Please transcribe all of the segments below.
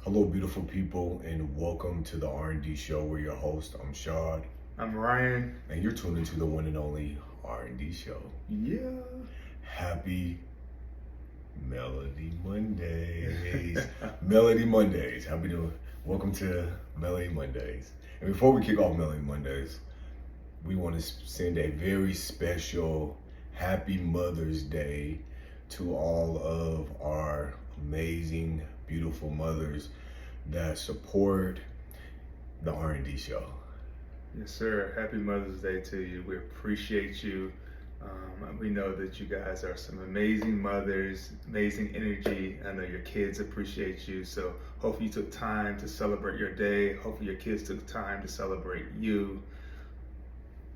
Hello, beautiful people, and welcome to the R&D show. We're your host. I'm Shari, I'm Ryan. and you're tuned into the one and only R&D show. Yeah. Happy Melody Mondays. Melody Mondays. Welcome to Melody Mondays. And before we kick off Melody Mondays, we want to send a very special Happy Mother's Day to all of our amazing, beautiful mothers that support the R&D show. Yes, sir. Happy Mother's Day to you. We appreciate you. We know that you guys are some amazing mothers, amazing energy. I know your kids appreciate you. So hopefully you took time to celebrate your day. Hopefully your kids took time to celebrate you.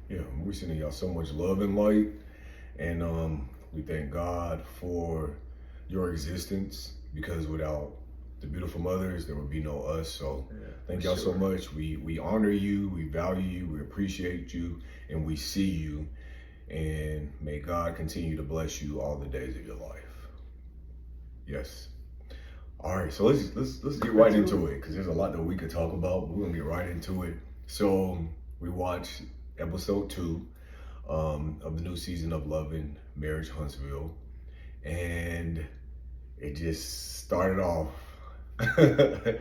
Yeah, we're sending y'all so much love and light. And we thank God for your existence, because without the beautiful mothers, there would be no us. So thank y'all so much. We honor you, we value you, we appreciate you, and we see you. And may God continue to bless you all the days of your life. Yes. All right, so let's get right into it, because there's a lot that we could talk about, but we're gonna get right into it. So we watched episode 2 of the new season of Love and Marriage Huntsville, and it just started off. I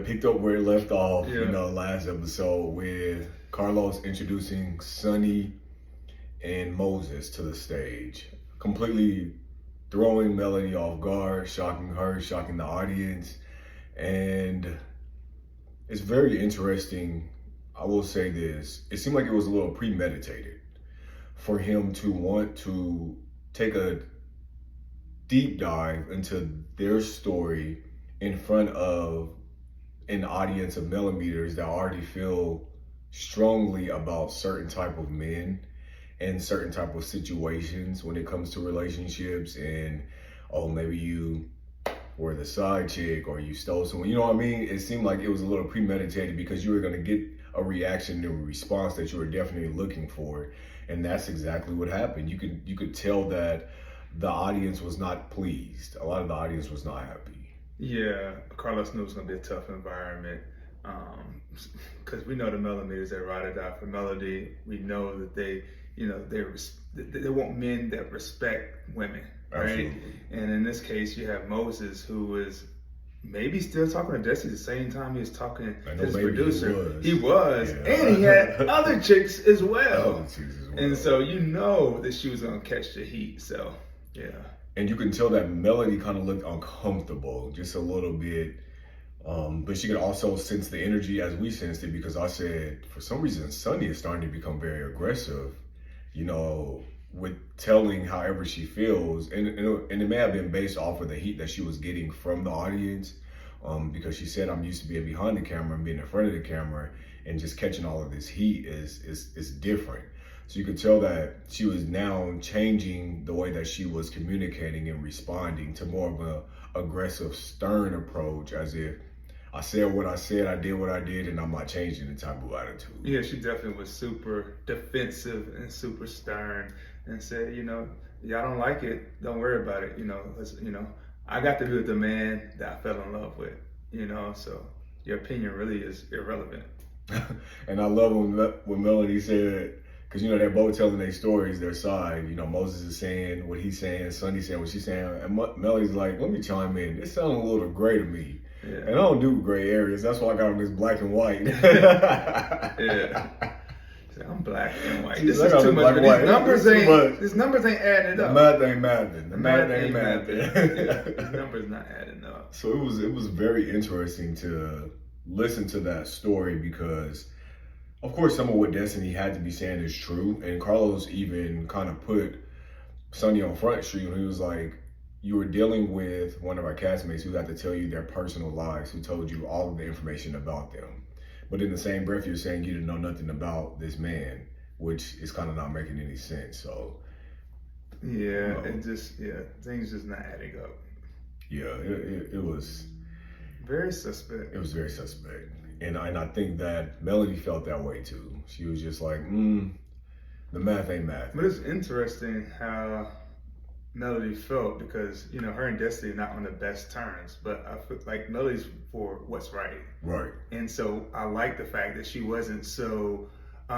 picked up where it left off, last episode, with Carlos introducing Sonny and Moses to the stage, completely throwing Melody off guard, shocking her, shocking the audience. And it's very interesting. I will say this, it seemed like it was a little premeditated for him to want to take a deep dive into their story in front of an audience of millimeters that already feel strongly about certain type of men and certain type of situations when it comes to relationships. And maybe you were the side chick, or you stole someone, you know what I mean? It seemed like it was a little premeditated, because you were going to get a reaction and a response that you were definitely looking for. And that's exactly what happened. You could tell that the audience was not pleased. A lot of the audience was not happy. Yeah, Carlos knew it was going to be a tough environment, because we know the millimeters that ride or die for Melody. We know that they want men that respect women, right? Absolutely. And in this case, you have Moses, who is maybe still talking to Desi at the same time he was talking to his producer. He was. Yeah. And he had other chicks as well. And so you know that she was going to catch the heat. So, yeah. And you can tell that Melody kind of looked uncomfortable, just a little bit. But she could also sense the energy as we sensed it, because I said, for some reason, Sonny is starting to become very aggressive, with telling however she feels. And it may have been based off of the heat that she was getting from the audience, because she said, I'm used to being behind the camera and being in front of the camera, and just catching all of this heat is different. So you could tell that she was now changing the way that she was communicating and responding to more of an aggressive, stern approach, as if I said what I said, I did what I did, and I'm not changing the type of attitude. Yeah, she definitely was super defensive and super stern, and said, y'all don't like it, don't worry about it. I got to be with the man that I fell in love with, so your opinion really is irrelevant. And I love when Melody said, because they're both telling their stories, their side. Moses is saying what he's saying, Sonny saying what she's saying, and Melody's like, let me chime in. It sounds a little gray to me. Yeah. And I don't do gray areas. That's why I got on this black and white. Yeah. I'm black and white. This is too much. These numbers ain't adding up. The math ain't mathing. The math ain't mathing. These numbers not adding up. So it was very interesting to listen to that story, because of course some of what Destiny had to be saying is true. And Carlos even kind of put Sonny on Front Street when he was like, you were dealing with one of our castmates who had to tell you their personal lives, who told you all of the information about them. But in the same breath, you're saying you didn't know nothing about this man, which is kind of not making any sense. So, yeah, things just not adding up. Yeah, it was very suspect. It was very suspect. And I think that Melody felt that way too. She was just like, the math ain't math. But it's interesting how Melody felt, because her and Destiny are not on the best terms, but I feel like Melody's for what's right. Right. And so I like the fact that she wasn't so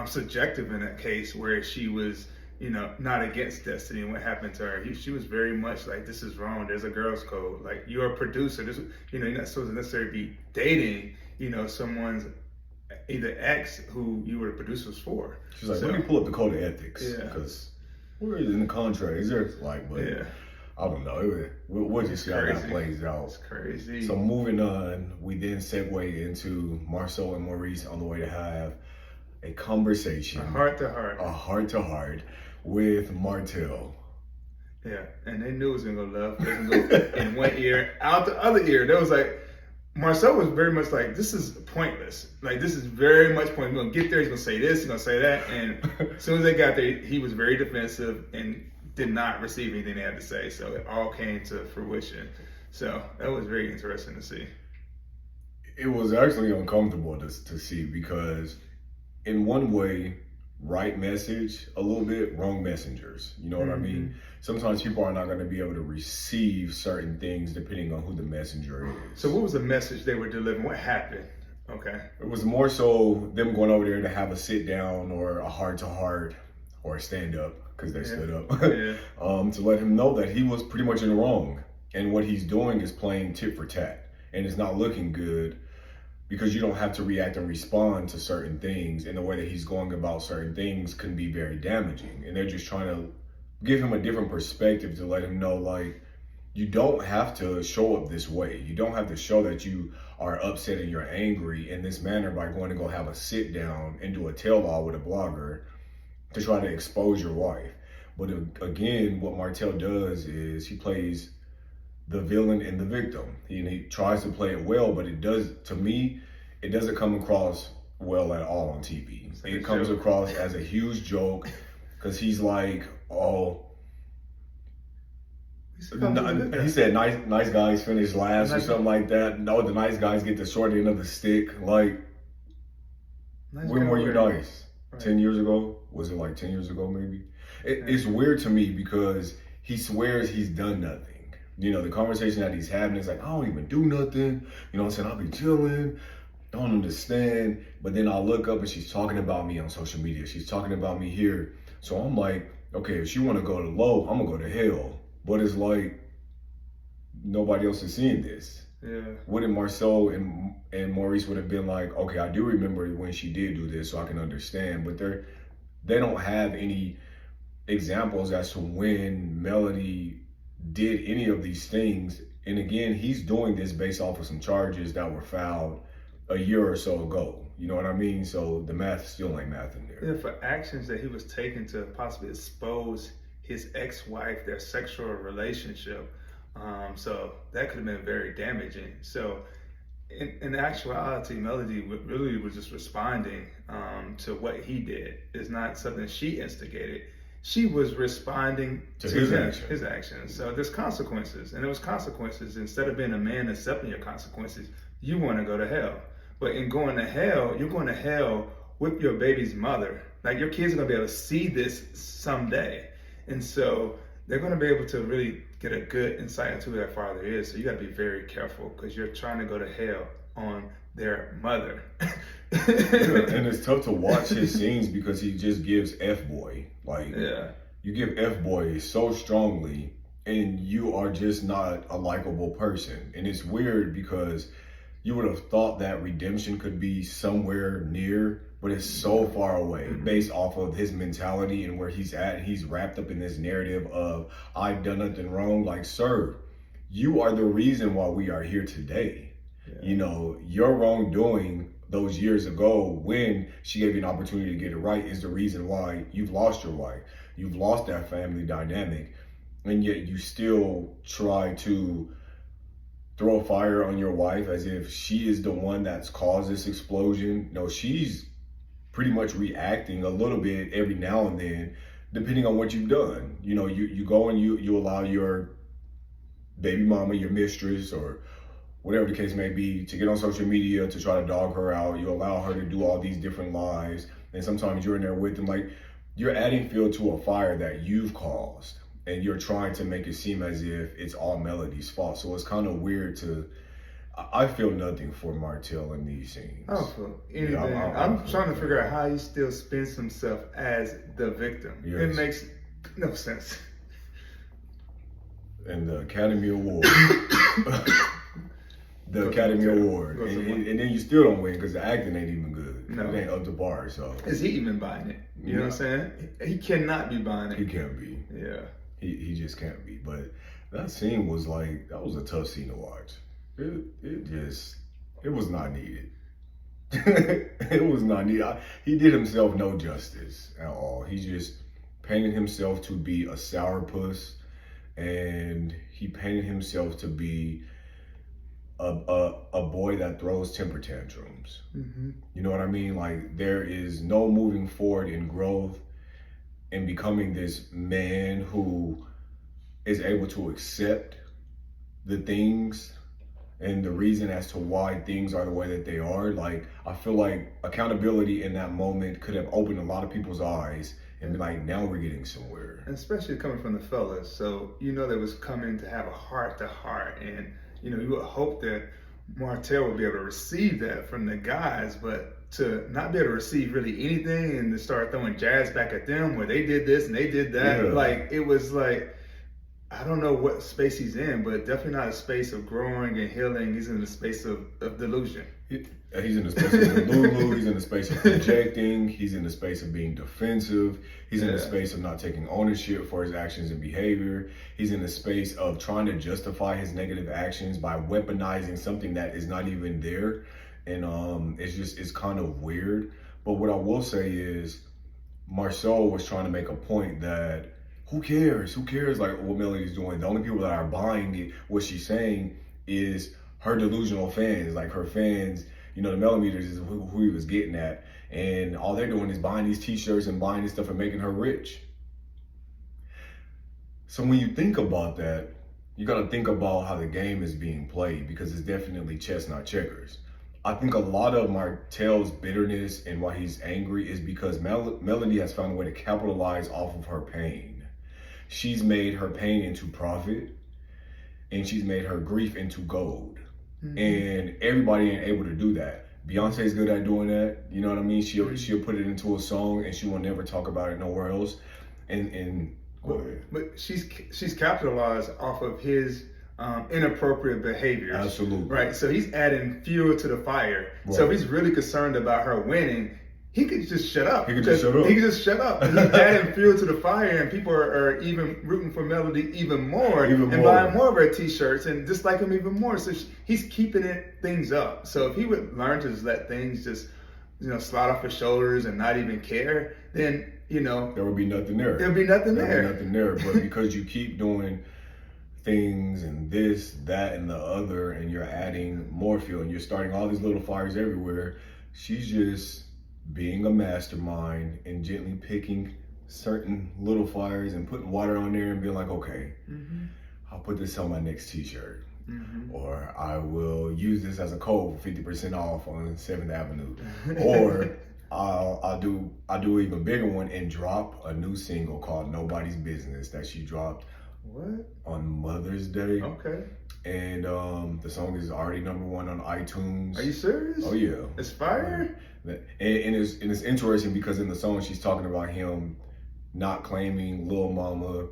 subjective in that case, where she was, not against Destiny and what happened to her. She was very much like, this is wrong. There's a girl's code. Like, you're a producer. You're not supposed to necessarily be dating, someone's either ex who you were the producers for. She's like, let me pull up the code of ethics, because where is it in the contract? Is there I don't know. We'll just see how that plays out. It's crazy. So moving on, we then segue into Marcel and Maurice on the way to have a conversation, a heart-to-heart with Martel. Yeah, and they knew it was gonna go left. It was gonna go in one ear, out the other ear. That was like, Marcel was very much like, this is pointless. Like, this is very much pointless. We're gonna get there, he's gonna say this, he's gonna say that. And as soon as they got there, he was very defensive and did not receive anything they had to say. So it all came to fruition. So that was very interesting to see. It was actually uncomfortable to see, because in one way, right message, a little bit, wrong messengers. You know what I mean? Sometimes people are not going to be able to receive certain things depending on who the messenger is. So what was the message they were delivering? What happened? Okay. It was more so them going over there to have a sit down or a heart-to-heart or a stand-up, because they stood up, to let him know that he was pretty much in the wrong. And what he's doing is playing tit for tat. And it's not looking good, because you don't have to react and respond to certain things, and the way that he's going about certain things can be very damaging. And they're just trying to give him a different perspective to let him know, like, you don't have to show up this way. You don't have to show that you are upset and you're angry in this manner by going to go have a sit down and do a tell-all with a blogger to try to expose your wife. But again, what Martel does is he plays the villain and the victim. He tries to play it well, but it doesn't come across well at all on TV. It comes across as a huge joke, because he's like, he said nice guys finish last or something like that. No, the nice guys get the short end of the stick. Like, when were you nice? Right. 10 years ago? Was it like 10 years ago maybe? It's weird to me, because he swears he's done nothing. The conversation that he's having is like, I don't even do nothing. You know what I'm saying? I'll be chilling. Don't understand. But then I'll look up and she's talking about me on social media. She's talking about me here. So I'm like, okay, if she want to go to low, I'm going to go to hell. But it's like, nobody else is seeing this. Yeah. Wouldn't Marcel and Maurice would have been like, okay, I do remember when she did do this, so I can understand. But they don't have any examples as to when Melody did any of these things. And again, he's doing this based off of some charges that were filed a year or so ago. You know what I mean? So the math still ain't math in there. Yeah, for actions that he was taking to possibly expose his ex-wife, their sexual relationship. So that could have been very damaging. So in actuality, Melody really was just responding to what he did. It's not something she instigated. She was responding to his actions. So there's consequences, and there was consequences. Instead of being a man accepting your consequences, you want to go to hell. But in going to hell, you're going to hell with your baby's mother. Like, your kids are going to be able to see this someday. And so they're going to be able to really get a good insight into who their father is. So you got to be very careful, because you're trying to go to hell on their mother. And it's tough to watch his scenes, because he just gives F-boy. Like, you give F-boy so strongly, and you are just not a likable person. And it's weird, because you would have thought that redemption could be somewhere near, but it's so far away based off of his mentality and where he's at. He's wrapped up in this narrative of, I've done nothing wrong. Like, sir, you are the reason why we are here today. Your wrongdoing those years ago, when she gave you an opportunity to get it right, is the reason why you've lost your wife. You've lost that family dynamic, and yet you still try to throw fire on your wife as if she is the one that's caused this explosion. No, she's pretty much reacting a little bit every now and then, depending on what you've done. You go and you allow your baby mama, your mistress, or whatever the case may be, to get on social media to try to dog her out. You allow her to do all these different lies, and sometimes you're in there with them. Like, you're adding fuel to a fire that you've caused. and you're trying to make it seem as if it's all Melody's fault. So it's kind of weird to. I feel nothing for Martel in these scenes. I don't feel anything. I'm trying to figure out how he still spins himself as the victim. Yes. It makes no sense. And the Academy Award. Academy Award. And then you still don't win because the acting ain't even good. No. It ain't up to par. So is he even buying it? You know what I'm saying? He cannot be buying it. He can't be. Yeah. He just can't be. But that scene was like, that was a tough scene to watch. It was not needed. It was not needed. He did himself no justice at all. He just painted himself to be a sourpuss, and he painted himself to be a boy that throws temper tantrums. Mm-hmm. You know what I mean? Like, there is no moving forward in growth and becoming this man who is able to accept the things and the reason as to why things are the way that they are. Like, I feel like accountability in that moment could have opened a lot of people's eyes and be like, now we're getting somewhere. And especially coming from the fellas. So, they was coming to have a heart to heart. And, you would hope that Martel would be able to receive that from the guys, but to not be able to receive really anything and to start throwing jazz back at them where they did this and they did that. Yeah. Like, it was like, I don't know what space he's in, but definitely not a space of growing and healing. He's in the space of delusion. He's in the space of Lulu. He's in the space of projecting. He's in the space of being defensive. He's in the space of not taking ownership for his actions and behavior. He's in the space of trying to justify his negative actions by weaponizing something that is not even there. And it's kind of weird. But what I will say is, Marcel was trying to make a point that, who cares? Who cares like what Melody's doing? The only people that are buying it, what she's saying, is her delusional fans. Like, her fans, the millimeters is who he was getting at. And all they're doing is buying these t-shirts and buying this stuff and making her rich. So when you think about that, you got to think about how the game is being played, because it's definitely chess, not checkers. I think a lot of Martel's bitterness and why he's angry is because Melody has found a way to capitalize off of her pain. She's made her pain into profit, and she's made her grief into gold. Mm-hmm. And everybody ain't able to do that. Beyonce's good at doing that. You know what I mean? She'll put it into a song and she will never talk about it nowhere else. And but she's capitalized off of his inappropriate behaviors. Absolutely. Right. So he's adding fuel to the fire. Right. So if he's really concerned about her winning, he could just shut up. He could just shut up. He's adding fuel to the fire, and people are even rooting for Melody even more and buying more of her t-shirts and dislike him even more. So he's keeping things up. So if he would learn to just let things just, slide off his shoulders and not even care, then, there would be nothing there. There'd be nothing there. Nothing there. But because you keep doing things and this, that, and the other, and you're adding more fuel and you're starting all these little fires everywhere, she's just being a mastermind and gently picking certain little fires and putting water on there and being like, okay, I'll put this on my next t-shirt. Or I will use this as a code for 50% off on 7th Avenue. Or I'll do an even bigger one and drop a new single called Nobody's Business that she dropped on Mother's Day. Okay. And the song is already #1 on iTunes. Are you serious? Oh yeah. It's fire? And it's interesting because in the song she's talking about him not claiming Lil Mama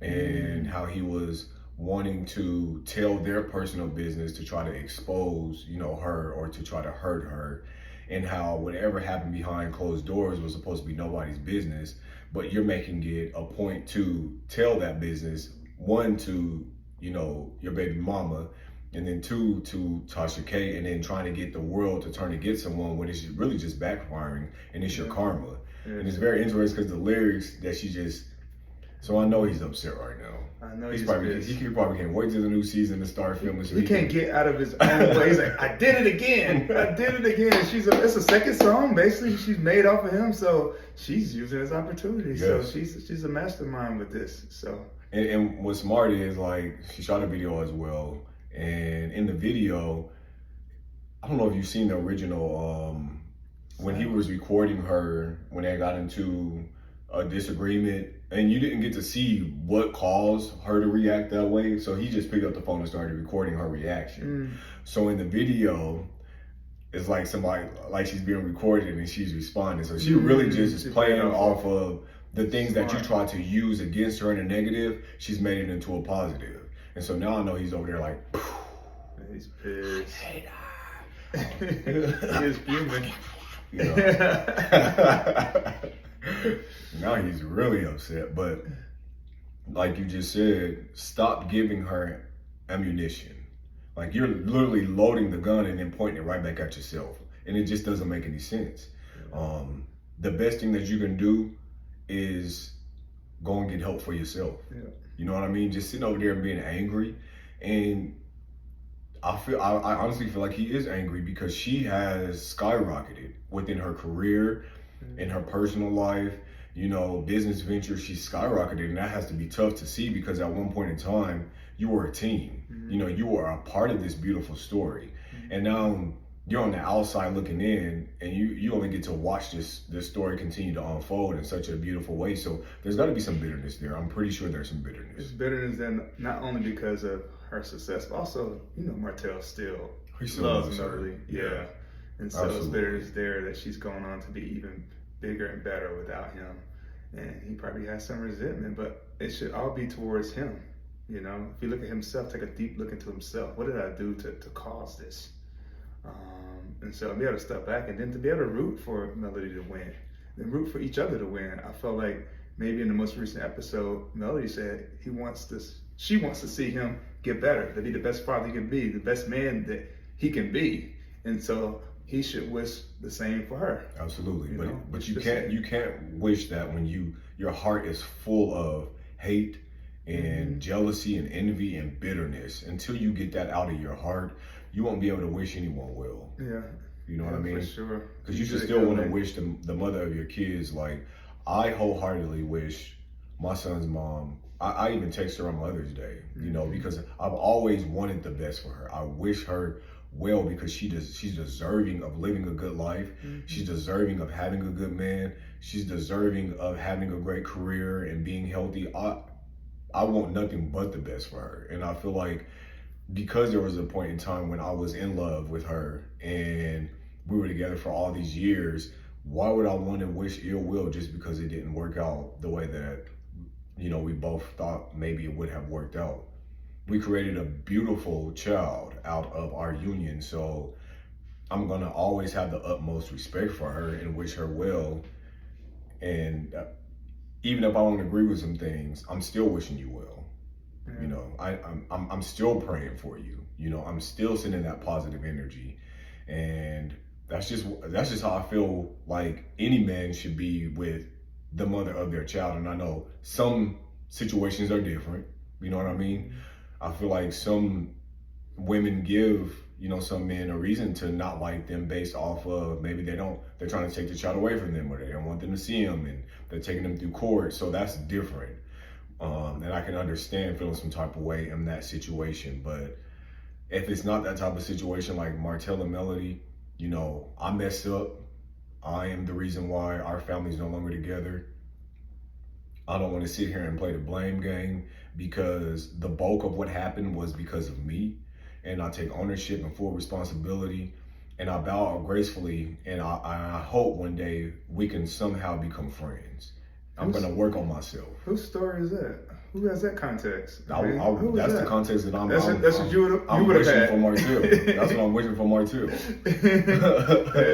and how he was wanting to tell their personal business to try to expose, her, or to try to hurt her, and how whatever happened behind closed doors was supposed to be nobody's business, but you're making it a point to tell that business, one, to, your baby mama, and then 2, to Tasha K, and then trying to get the world to turn against someone when it's really just backfiring, and it's your karma. And it's very interesting because the lyrics that she just, so I know he's upset right now. I know he probably can't wait till the new season to start filming. So he can't get out of his own way. He's like, I did it again. It's a second song basically she's made off of him, so she's using his opportunity. Yes. So she's a mastermind with this. So and what's smart is, like, she shot a video as well. And in the video, I don't know if you've seen the original, when he was recording her, when they got into a disagreement And you didn't get to see what caused her to react that way. So he just picked up the phone and started recording her reaction. So in the video, it's like somebody, like she's being recorded and she's responding. So she really just is playing off of the things that you tried to use against her in a negative. She's made it into a positive. And so now I know he's over there like, he's pissed. He is fuming. You know? Now he's really upset. But like you just said, stop giving her ammunition. Like you're literally loading the gun and then pointing it right back at yourself. And it just doesn't make any sense. The best thing that you can do is go and get help for yourself. You know what I mean? Just sitting over there and being angry. And I honestly feel like he is angry because she has skyrocketed within her career, in her personal life, you know, business ventures. She's skyrocketed, and that has to be tough to see because at one point in time, you were a team. You know, you were a part of this beautiful story. And now you're on the outside looking in, and you only get to watch this story continue to unfold in such a beautiful way. So there's got to be some bitterness there. I'm pretty sure there's some bitterness. It's bitterness then not only because of her success, but also, you know, Martel still loves Melody. Yeah. And so it's bitterness there that she's going on to be even bigger and better without him. And he probably has some resentment, but it should all be towards him. You know, if you look at himself, take a deep look into himself. What did I do to cause this? And so be able to step back and then to be able to root for Melody to win, then root for each other to win. I felt like maybe in the most recent episode, Melody said she wants to see him get better, to be the best father he can be, the best man that he can be. And so he should wish the same for her. Absolutely. But you can't wish that when your heart is full of hate and jealousy and envy and bitterness. Until you get that out of your heart, you won't be able to wish anyone well. Yeah. You know what I mean? For sure. Because you should still want to wish the mother of your kids. Like, I wholeheartedly wish my son's mom, I even text her on Mother's Day, you know, because I've always wanted the best for her. I wish her well because she's deserving of living a good life. She's deserving of having a good man. She's deserving of having a great career and being healthy. I want nothing but the best for her. And I feel like because there was a point in time when I was in love with her and we were together for all these years, why would I want to wish ill will just because it didn't work out the way that, you know, we both thought maybe it would have worked out? We created a beautiful child out of our union. So I'm going to always have the utmost respect for her and wish her well. And even if I don't agree with some things, I'm still wishing you well. You know, I'm still praying for you. You know, I'm still sending that positive energy. And that's just how I feel like any man should be with the mother of their child. And I know some situations are different. You know what I mean? I feel like some women give, you know, some men a reason to not like them based off of maybe they're trying to take the child away from them, or they don't want them to see them and they're taking them through court. So that's different. And I can understand feeling some type of way in that situation. But if it's not that type of situation like Martel and Melody, you know, I messed up. I am the reason why our family's no longer together. I don't want to sit here and play the blame game because the bulk of what happened was because of me. And I take ownership and full responsibility. And I bow out gracefully. And I hope one day we can somehow become friends. I'm going to work on myself. Whose story is that? Who has that context? That's the context that I'm what you would have wishing had. for Martel. That's what I'm wishing for Martel.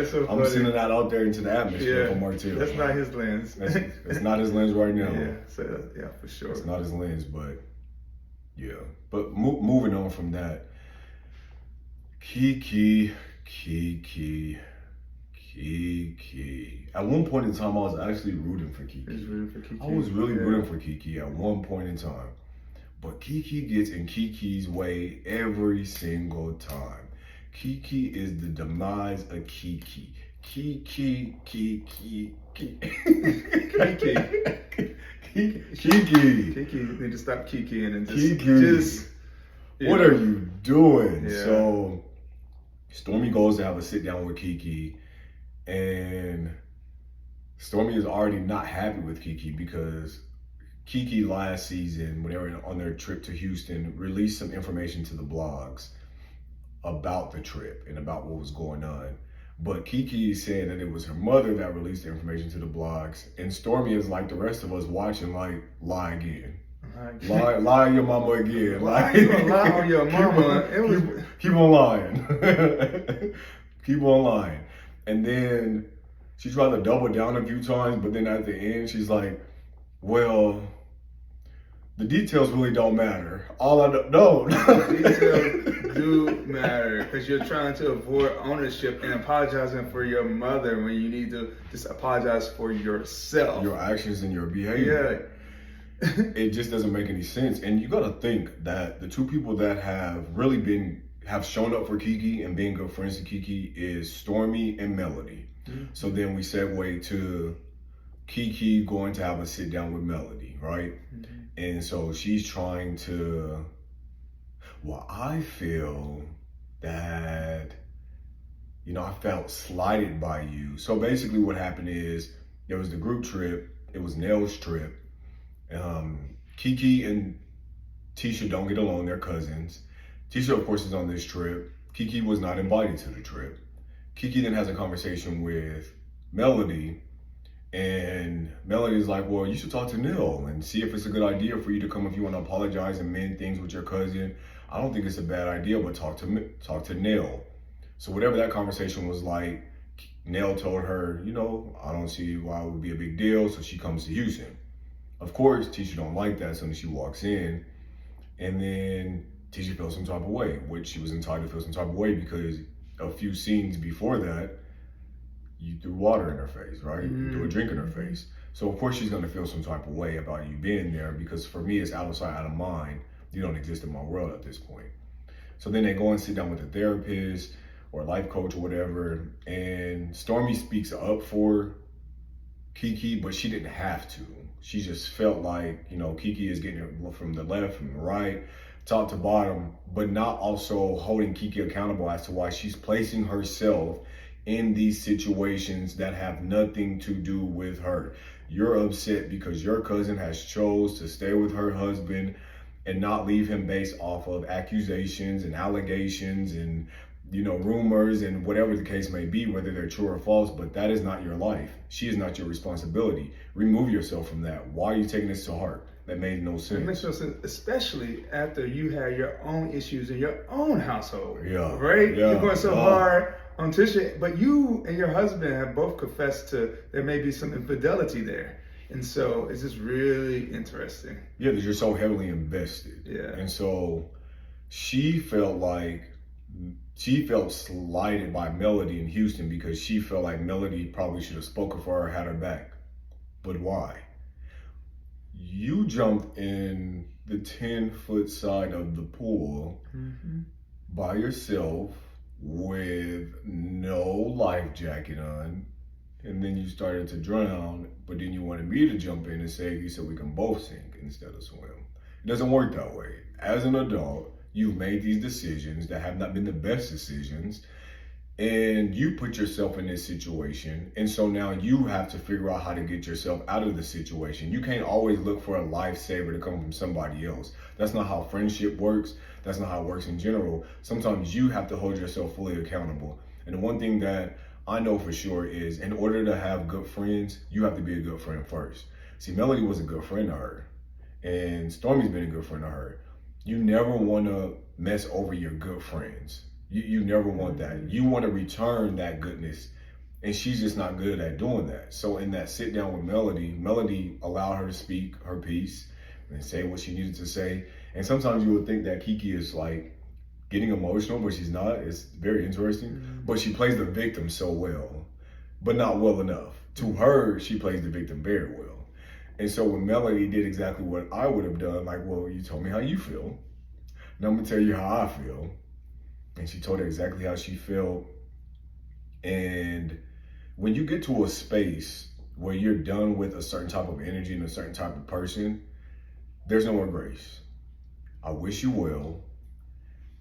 So I'm sending that out there into the atmosphere for Martel. That's not his lens. It's not his lens right now. Yeah, so, yeah, for sure. It's not his lens, but yeah. But moving on from that, Kiki. At one point in time, I was actually rooting for Kiki. I was really rooting for Kiki at one point in time. But Kiki gets in Kiki's way every single time. Kiki is the demise of Kiki. Kiki. Kiki need to stop kikiing and just what are you doing? Yeah. So Stormy goes to have a sit down with Kiki, and Stormy is already not happy with Kiki because Kiki last season, when they were on their trip to Houston, released some information to the blogs about the trip and about what was going on. But Kiki said that it was her mother that released the information to the blogs. And Stormy is like the rest of us watching, like, lie again. Lie on your mama again. Why you gonna lie on your mama? Keep on lying. Keep on lying. And then she tried to double down a few times, but then at the end, she's like, well, the details really don't matter. All I know. Details do matter because you're trying to avoid ownership and apologizing for your mother when you need to just apologize for yourself. Your actions and your behavior. Yeah. It just doesn't make any sense. And you got to think that the two people that have really have shown up for Kiki and being good friends to Kiki is Stormy and Melody. Mm-hmm. So then we segue to Kiki going to have a sit down with Melody, right? Mm-hmm. And so she's trying to, well, I feel that, I felt slighted by you. So basically what happened is there was the group trip. It was Nell's trip. Kiki and Tisha don't get along. They're cousins. Tisha, of course, is on this trip. Kiki was not invited to the trip. Kiki then has a conversation with Melody. And Melody's like, well, you should talk to Nell and see if it's a good idea for you to come if you want to apologize and mend things with your cousin. I don't think it's a bad idea, but talk to Nell. So whatever that conversation was like, Nell told her, I don't see why it would be a big deal. So she comes to Houston. Of course, Tisha don't like that. So then she walks in, and then Tisha feels some type of way, which she was entitled to feel some type of way because a few scenes before that, you threw water in her face, right? You threw a drink in her face. So of course she's gonna feel some type of way about you being there because for me, it's out of sight, out of mind. You don't exist in my world at this point. So then they go and sit down with a therapist or a life coach or whatever. And Stormy speaks up for Kiki, but she didn't have to. She just felt like, Kiki is getting it from the left, from the right, top to bottom, but not also holding Kiki accountable as to why she's placing herself in these situations that have nothing to do with her. You're upset because your cousin has chose to stay with her husband and not leave him based off of accusations and allegations and, rumors and whatever the case may be, whether they're true or false, but that is not your life. She is not your responsibility. Remove yourself from that. Why are you taking this to heart? That made no sense. It makes no sense, especially after you had your own issues in your own household. Yeah. Right? Yeah. You're going so hard on Tisha, but you and your husband have both confessed to there may be some infidelity there. And so it's just really interesting. Yeah, because you're so heavily invested. Yeah. And so she felt slighted by Melody in Houston because she felt like Melody probably should have spoken for her, had her back. But why? You jumped in the 10-foot side of the pool by yourself with no life jacket on, and then you started to drown, but then you wanted me to jump in and save you so we can both sink instead of swim. It doesn't work that way. As an adult, you've made these decisions that have not been the best decisions, and you put yourself in this situation, and so now you have to figure out how to get yourself out of the situation. You can't always look for a lifesaver to come from somebody else. That's not how friendship works. That's not how it works in general. Sometimes you have to hold yourself fully accountable. And the one thing that I know for sure is in order to have good friends, you have to be a good friend first. See, Melody was a good friend to her, and Stormy's been a good friend to her. You never want to mess over your good friends. You never want that. You want to return that goodness, and she's just not good at doing that. So in that sit down with Melody allowed her to speak her piece and say what she needed to say. And sometimes you would think that Kiki is like getting emotional, but she's not. It's very interesting. But she plays the victim so well, but not well enough. To her, she plays the victim very well. And so when Melody did exactly what I would have done, like, well, you told me how you feel. Now I'm gonna tell you how I feel. And she told her exactly how she felt. And when you get to a space where you're done with a certain type of energy and a certain type of person, there's no more grace. I wish you well.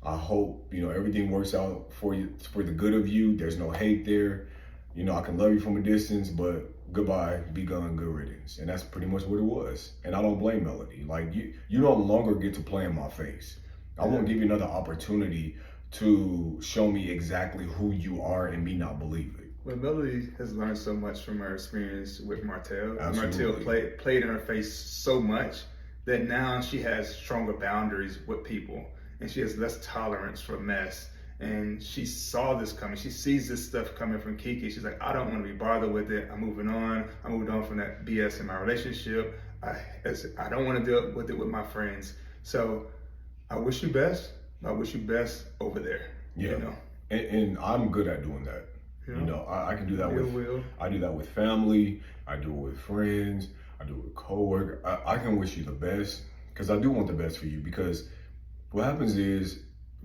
I hope, everything works out for you, for the good of you. There's no hate there. I can love you from a distance, but goodbye, be gone, good riddance. And that's pretty much what it was. And I don't blame Melody. Like, you no longer get to play in my face. I won't give you another opportunity to show me exactly who you are and me not believe it. Well, Melody has learned so much from her experience with Martel. Absolutely. Martel played in her face so much that now she has stronger boundaries with people, and she has less tolerance for mess. And she saw this coming. She sees this stuff coming from Kiki. She's like, I don't want to be bothered with it. I'm moving on. I moved on from that BS in my relationship. I don't want to deal with it with my friends. So I wish you best. I wish you best over there. Yeah. You know? And I'm good at doing that. Yeah. You know, I can do that I do that with family. I do it with friends. I do it with coworkers. I can wish you the best because I do want the best for you, because what happens is,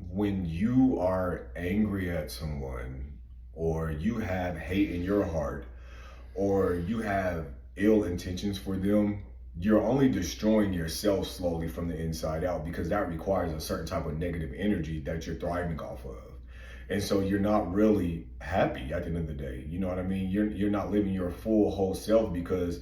when you are angry at someone, or you have hate in your heart, or you have ill intentions for them, you're only destroying yourself slowly from the inside out, because that requires a certain type of negative energy that you're thriving off of. And so you're not really happy at the end of the day. You know what I mean? You're not living your full whole self, because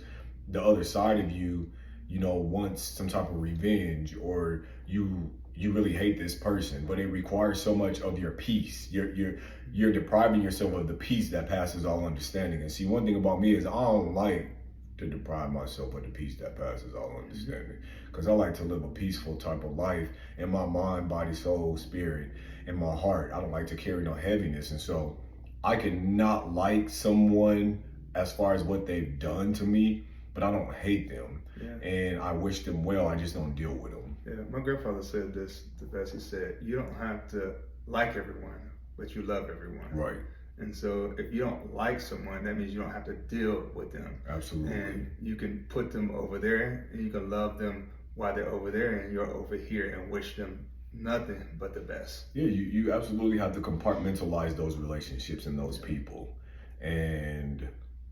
the other side of you, you know, wants some type of revenge, or you really hate this person, but it requires so much of your peace. You're depriving yourself of the peace that passes all understanding. And see, one thing about me is I don't like to deprive myself of the peace that passes all understanding, because I like to live a peaceful type of life in my mind, body, soul, spirit, and my heart. I don't like to carry no heaviness. And so I can not like someone as far as what they've done to me, but I don't hate them. Yeah. And I wish them well. I just don't deal with them. Yeah, my grandfather said this the best. He said, you don't have to like everyone, but you love everyone. Right. And so if you don't like someone, that means you don't have to deal with them. Absolutely. And you can put them over there, and you can love them while they're over there, and you're over here, and wish them nothing but the best. Yeah, you absolutely have to compartmentalize those relationships and those people. And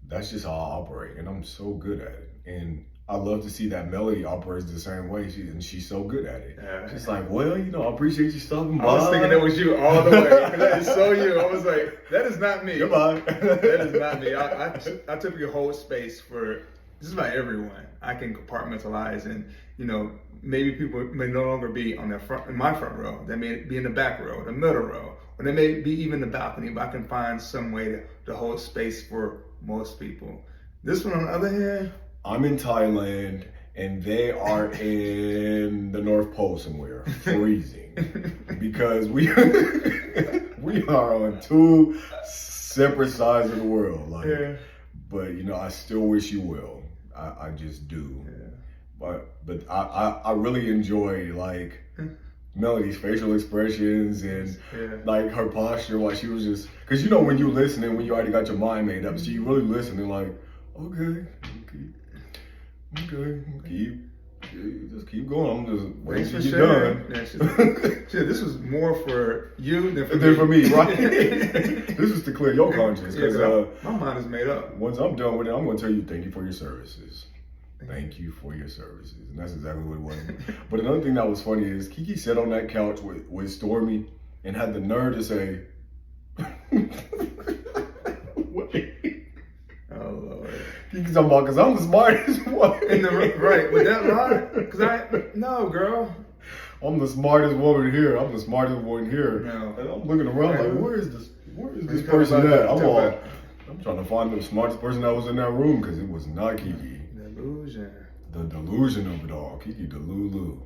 that's just how I operate. And I'm so good at it. And I love to see that Melody operates the same way. She's so good at it. Yeah. She's like, well, you know, I appreciate you stopping by. I was thinking that was you all the way. That is so you. I was like, that is not me. Goodbye. That is not me. I took your whole space for just about everyone. I can compartmentalize, and you know, maybe people may no longer be on their front, in my front row. They may be in the back row, the middle row, or they may be even the balcony. But I can find some way to hold space for most people. This one, on the other hand, I'm in Thailand and they are in the North Pole somewhere, freezing, because we are on two separate sides of the world. Like, yeah. But you know, I still wish you well. I just do. Yeah. But I really enjoy like Melody's facial expressions and like her posture while she was just, because you know when you listening, when you already got your mind made up, so you really listening like, okay, just keep going. I'm just waiting till you're done. Yeah, she said, this was more for you than for me, right? This is to clear your conscience, because my mind is made up. Once I'm done with it, I'm going to tell you thank you for your services. Thank you for your services. And that's exactly what it was. But another thing that was funny is Kiki sat on that couch with Stormy and had the nerve to say, oh, Lord. Kiki's talking about, because I'm the smartest one. Right, with that line? No, girl. I'm the smartest woman here. I'm the smartest one here. No. And I'm looking around like, where is this person at? I'm trying to find the smartest person that was in that room, because it was not Kiki. Delusion. The delusion of it all. Kiki Delulu.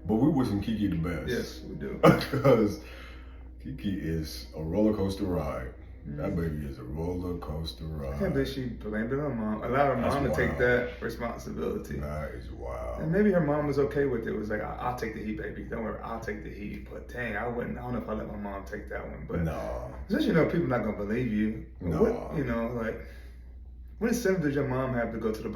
But we wishing Kiki the best. Yes, we do. Because Kiki is a roller coaster ride. That baby is a roller coaster ride. I can't believe she blamed it on mom. Allowed her mom to take that responsibility. That is wild. And maybe her mom was okay with it. It was like, I'll take the heat, baby. Don't worry, I'll take the heat. But dang, I don't know if I let my mom take that one. But no. Since you know people not gonna believe you. No. What, you know, like, what incentive does your mom have to go to the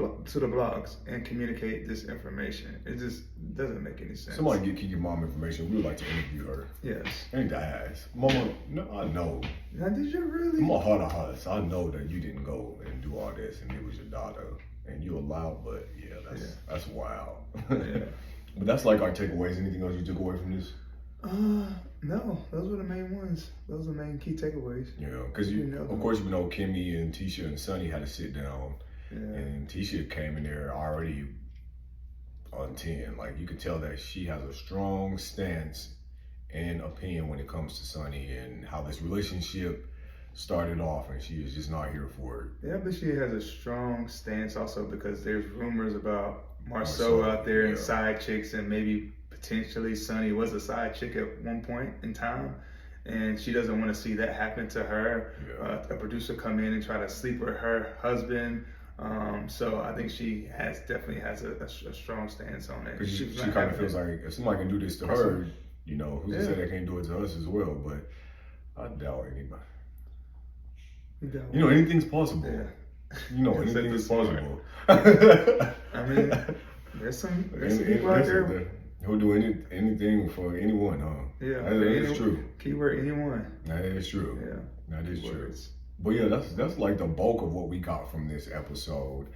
blogs and communicate this information? It just doesn't make any sense. Somebody get Kiki mom information. We would like to interview her. Yes. I need to ask. Mama, no, I know. Now, did you really? I'm a heart of hearts. I know that you didn't go and do all this and it was your daughter and you allowed, but that's wild. Yeah. But that's like our takeaways. Anything else you took away from this? No, those were the main ones. Those are the main key takeaways. Yeah, because of course, you know, Kimmy and Tisha and Sonny had to sit down And Tisha came in there already on 10. Like, you could tell that she has a strong stance and opinion when it comes to Sonny and how this relationship started off, and she is just not here for it. Yeah, but she has a strong stance also because there's rumors about Marcel out there and side chicks, and maybe potentially Sonny was a side chick at one point in time, and she doesn't want to see that happen to her. A producer come in and try to sleep with her husband. So I think she definitely has a strong stance on it. She kind of feels like if somebody can do this to her, you know, who's to say they can't do it to us as well? But I doubt anybody. You know, anything's possible. Yeah. You know, anything is possible. I mean, there's some people out there who'll do anything for anyone, huh? Yeah, that is true. Keyword anyone. That is true. Yeah, that is true. But yeah, that's like the bulk of what we got from this episode.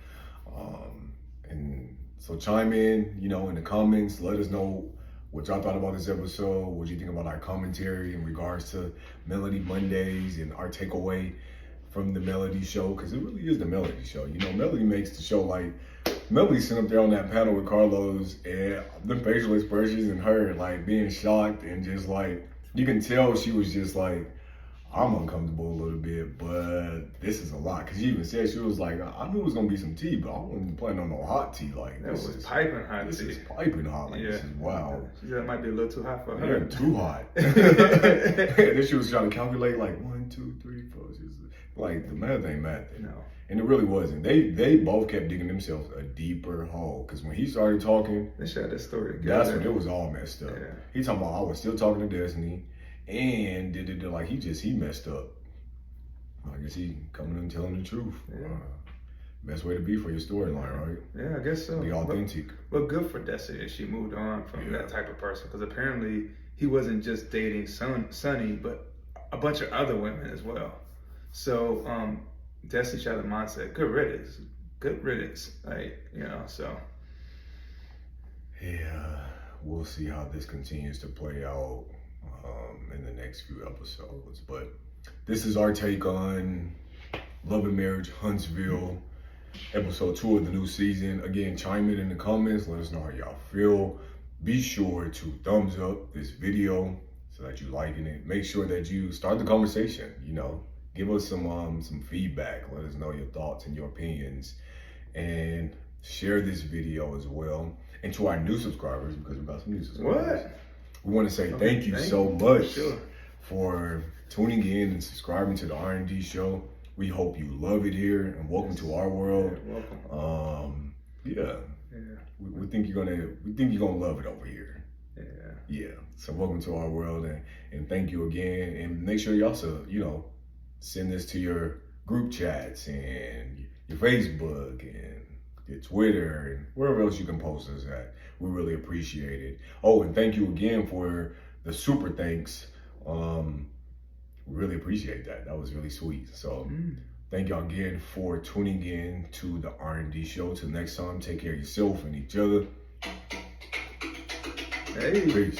And so chime in, you know, in the comments. Let us know what y'all thought about this episode. What you think about our commentary in regards to Melody Mondays and our takeaway from the Melody show, because it really is the Melody show. You know, Melody makes the show like, Melody sitting up there on that panel with Carlos, and the facial expressions and her like being shocked, and just like, you can tell she was just like, I'm uncomfortable a little bit, but this is a lot. Because she even said, she was like, I knew it was going to be some tea, but I wasn't planning on no hot tea. Like, this is piping hot tea. This is piping hot. Like, this is wow. She said it might be a little too hot for her. Yeah, too hot. And then she was trying to calculate like 1, 2, 3, 4. She was like, the math ain't math. No. And it really wasn't. They both kept digging themselves a deeper hole. Because when he started talking, they shared that story together. That's when it was all messed up. Yeah. He talking about, I was still talking to Destiny. And like he messed up. I guess he coming and telling the truth. Yeah. Best way to be for your storyline, right? Yeah, I guess so. Be authentic. But good for Destiny that she moved on from that type of person, because apparently he wasn't just dating Sonny, but a bunch of other women as well. So Destiny shot the mindset, good riddance, like, you know. So yeah, we'll see how this continues to play out in the next few episodes. But this is our take on Love and Marriage Huntsville, episode 2 of the new season. Again, chime in the comments. Let us know how y'all feel. Be sure to thumbs up this video so that you're liking it. Make sure that you start the conversation. You know, give us some feedback. Let us know your thoughts and your opinions. And share this video as well. And to our new subscribers, because we got some new subscribers. We want to say thank you so much for tuning in and subscribing to the R&D show. We hope you love it here, and welcome to our world. Welcome. We think you're gonna love it over here. Yeah. So welcome to our world, and thank you again. And make sure you also, you know, send this to your group chats and your Facebook and your Twitter and wherever else you can post us at. We really appreciate it. Oh, and thank you again for the super thanks. We really appreciate that. That was really sweet. So thank y'all again for tuning in to the R&D show. Till next time, take care of yourself and each other. Hey. Peace.